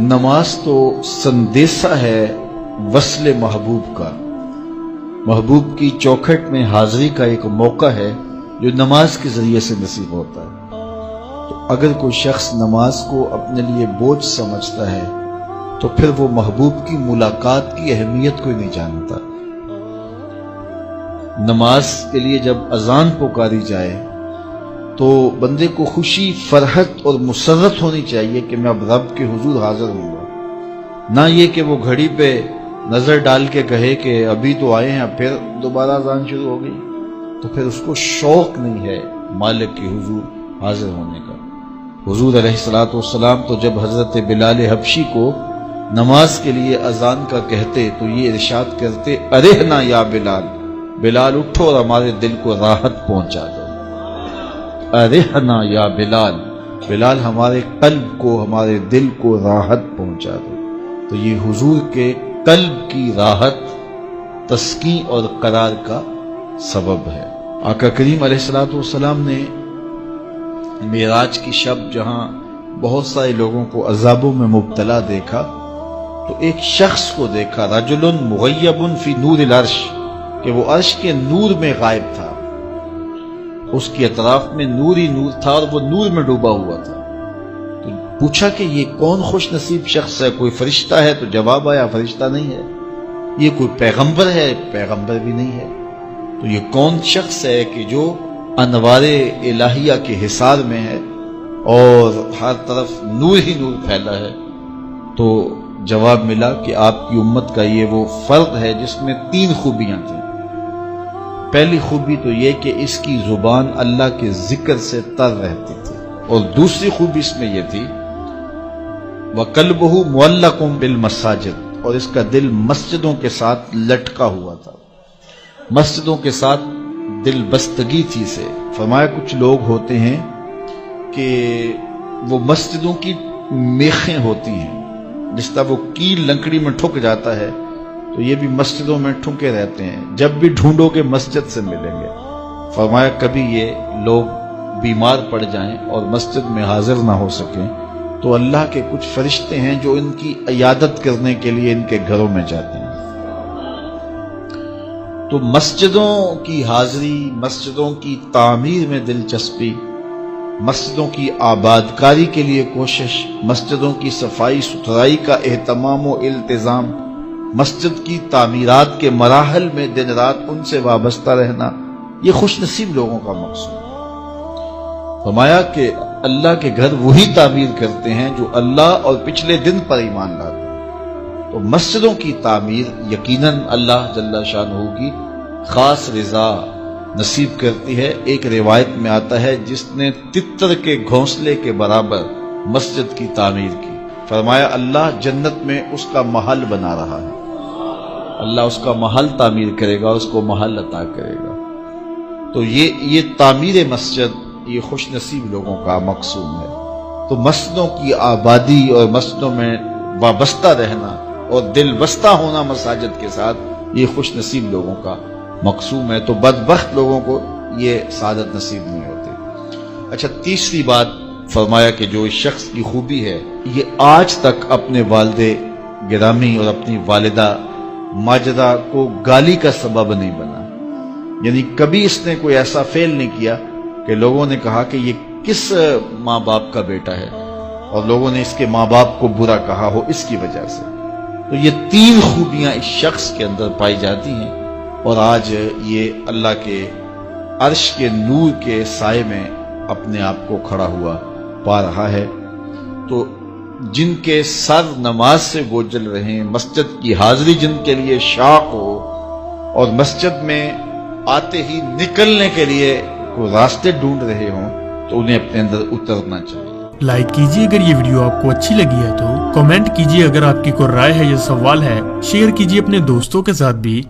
नमाज तो संदेशा है वस्ल महबूब का। महबूब की चौखट में हाजिरी का एक मौका है जो नमाज के जरिए से नसीब होता है। तो अगर कोई शख्स नमाज को अपने लिए बोझ समझता है तो फिर वो महबूब की मुलाकात की अहमियत को ही नहीं जानता। नमाज के लिए जब अजान पुकारी जाए तो बंदे को खुशी, फरहत और मुसर्रत होनी चाहिए कि मैं अब रब के हुजूर हाजिर हूँगा, ना ये कि वो घड़ी पे नजर डाल के कहे कि अभी तो आए हैं फिर दोबारा अजान शुरू हो गई, तो फिर उसको शौक नहीं है मालिक के हुजूर हाजिर होने का। हुजूर अलैहिस्सलातु वस्सलाम तो जब हजरत बिलाल हबशी को नमाज के लिए अजान का कहते तो ये इरशाद करते, अरेहना या बिलाल, बिलाल उठो और हमारे दिल को राहत पहुंचा दो। अरेहना या बिलाल, बिलाल हमारे कल्ब को, हमारे दिल को राहत पहुंचा दो। तो ये हुजूर के कल्ब की राहत, तस्कीन और करार का सबब है। आका करीम अलैहिस्सलातु वस्सलाम ने मेराज की शब जहां बहुत सारे लोगों को अजाबों में मुब्तला देखा तो एक शख्स को देखा, रजुलुन मुग़य्यबुन फी नूरिल अर्श, कि वो अर्श के नूर में गायब था, उसके अतराफ में नूर ही नूर था और वो नूर में डूबा हुआ था। तो पूछा कि ये कौन खुश नसीब शख्स है, कोई फरिश्ता है? तो जवाब आया, फरिश्ता नहीं है। ये कोई पैगंबर है? पैगंबर भी नहीं है। तो ये कौन शख्स है कि जो अनवारे इलाहिया के हिसार में है और हर तरफ नूर ही नूर फैला है? तो जवाब मिला कि आपकी उम्मत का ये वो फर्द है जिसमें 3 खूबियां थी। पहली खूबी तो ये कि इसकी जुबान अल्लाह के जिक्र से तर रहती थी, और दूसरी खूबी इसमें यह थी वक़ल्बुहु मुअल्लक़ुम बिल मसाजिद, और इसका दिल मस्जिदों के साथ लटका हुआ था, मस्जिदों के साथ दिल बस्तगी थी से। फरमाया कुछ लोग होते हैं कि वो मस्जिदों की मेखें होती हैं, जिस तरह वो कील लकड़ी में ठुक जाता है तो ये भी मस्जिदों में ठुके रहते हैं, जब भी ढूंढोगे मस्जिद से मिलेंगे। फरमाया कभी ये लोग बीमार पड़ जाएं और मस्जिद में हाजिर ना हो सकें तो अल्लाह के कुछ फरिश्ते हैं जो इनकी इयादत करने के लिए इनके घरों में जाते हैं। तो मस्जिदों की हाजिरी, मस्जिदों की तामीर में दिलचस्पी, मस्जिदों की आबादकारी के लिए कोशिश, मस्जिदों की सफाई सुथराई का एहतमाम व इल्तिजाम, मस्जिद की तामीरात के मराहल में दिन रात उनसे वाबस्ता रहना, ये खुश नसीब लोगों का मकसूद है। फरमाया कि अल्लाह के घर वही तामीर करते हैं जो अल्लाह और पिछले दिन पर ईमान लाते हैं। तो मस्जिदों की तामीर यकीनन अल्लाह जल्ला शानहू की खास रिजा नसीब करती है। एक रिवायत में आता है जिसने तितर के घोंसले के बराबर मस्जिद की तामीर की, फरमाया अल्लाह जन्नत में उसका महल बना रहा है, अल्लाह उसका महल तामीर करेगा, उसको महल अता करेगा। तो ये तामीर मस्जिद ये खुश नसीब लोगों का मकसूद है। तो मस्जिदों की आबादी और मस्जिदों में वाबस्ता रहना और दिल बस्ता होना मसाजिद के साथ, ये खुश नसीब लोगों का मकसूम है। तो बदबख्त लोगों को ये सादत नसीब नहीं होती। अच्छा, तीसरी बात फरमाया कि जो इस शख्स की खूबी है, ये आज तक अपने वालिदे गिरामी और अपनी वालिदा माजदा को गाली का सबब नहीं बना। यानी कभी इसने कोई ऐसा फेल नहीं किया कि लोगों ने कहा कि ये किस माँ बाप का बेटा है और लोगों ने इसके माँ बाप को बुरा कहा हो इसकी वजह से। तो ये 3 खूबियां इस शख्स के अंदर पाई जाती हैं और आज ये अल्लाह के अर्श के नूर के साए में अपने आप को खड़ा हुआ पा रहा है। तो जिनके सर नमाज से गोजल रहे, मस्जिद की हाजिरी जिनके लिए शाख हो और मस्जिद में आते ही निकलने के लिए कोई रास्ते ढूंढ रहे हों, तो उन्हें अपने अंदर उतरना चाहिए। लाइक कीजिए अगर ये वीडियो आपको अच्छी लगी है तो, कमेंट कीजिए अगर आपकी कोई राय है या सवाल है, शेयर कीजिए अपने दोस्तों के साथ भी।